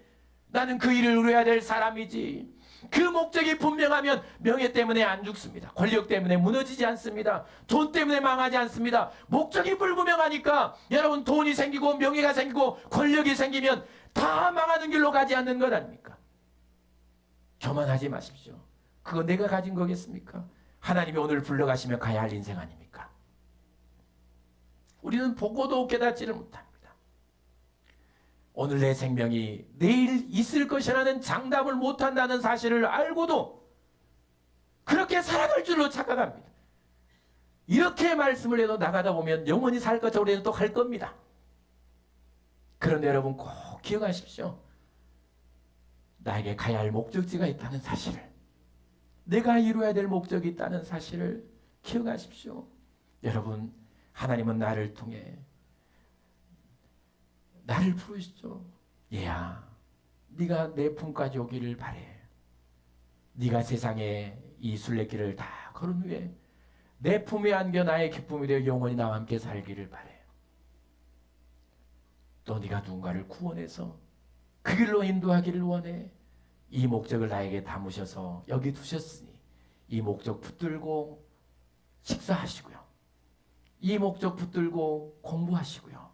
나는 그 일을 이루어야 될 사람이지. 그 목적이 분명하면 명예 때문에 안 죽습니다. 권력 때문에 무너지지 않습니다. 돈 때문에 망하지 않습니다. 목적이 불분명하니까 여러분 돈이 생기고 명예가 생기고 권력이 생기면 다 망하는 길로 가지 않는 것 아닙니까? 교만하지 마십시오. 그거 내가 가진 거겠습니까? 하나님이 오늘 불러가시면 가야 할 인생 아닙니까? 우리는 보고도 깨닫지를 못합니다. 오늘 내 생명이 내일 있을 것이라는 장담을 못한다는 사실을 알고도 그렇게 살아갈 줄로 착각합니다. 이렇게 말씀을 해도 나가다 보면 영원히 살 것처럼 해도 또 갈 겁니다. 그런데 여러분 꼭 기억하십시오. 나에게 가야 할 목적지가 있다는 사실을, 내가 이루어야 될 목적이 있다는 사실을 기억하십시오. 여러분, 하나님은 나를 통해 나를 부르시죠. 얘야, 네가 내 품까지 오기를 바래. 네가 세상에 이 순례길을 다 걸은 후에 내 품에 안겨 나의 기쁨이 되어 영원히 나와 함께 살기를 바래. 또 네가 누군가를 구원해서 그 길로 인도하기를 원해. 이 목적을 나에게 담으셔서 여기 두셨으니 이 목적 붙들고 식사하시고요, 이 목적 붙들고 공부하시고요,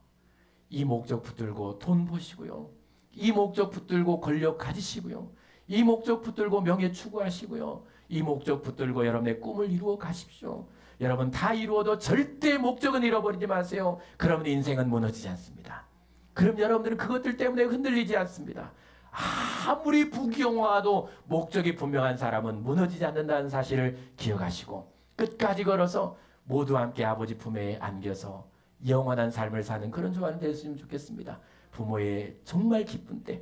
이 목적 붙들고 돈 보시고요, 이 목적 붙들고 권력 가지시고요, 이 목적 붙들고 명예 추구하시고요, 이 목적 붙들고 여러분의 꿈을 이루어 가십시오. 여러분 다 이루어도 절대 목적은 잃어버리지 마세요. 그러면 인생은 무너지지 않습니다. 그럼 여러분들은 그것들 때문에 흔들리지 않습니다. 아무리 부귀영화도 목적이 분명한 사람은 무너지지 않는다는 사실을 기억하시고 끝까지 걸어서 모두 함께 아버지 품에 안겨서 영원한 삶을 사는 그런 조화는 되었으면 좋겠습니다. 부모의 정말 기쁜 때,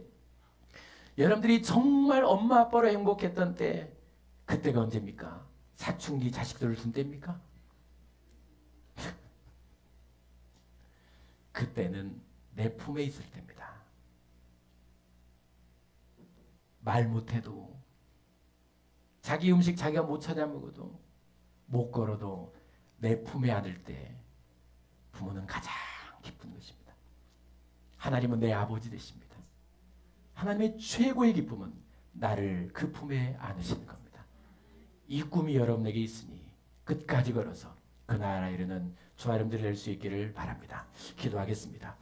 여러분들이 정말 엄마 아빠로 행복했던 때, 그때가 언제입니까? 사춘기 자식들을 둔 때입니까? 그때는 내 품에 있을 때입니다. 말 못해도, 자기 음식 자기가 못 찾아 먹어도, 못 걸어도 내 품에 안을 때 부모는 가장 기쁜 것입니다. 하나님은 내 아버지 되십니다. 하나님의 최고의 기쁨은 나를 그 품에 안으시는 겁니다. 이 꿈이 여러분에게 있으니 끝까지 걸어서 그 나라에 이르는 주와 이름들을 낼 수 있기를 바랍니다. 기도하겠습니다.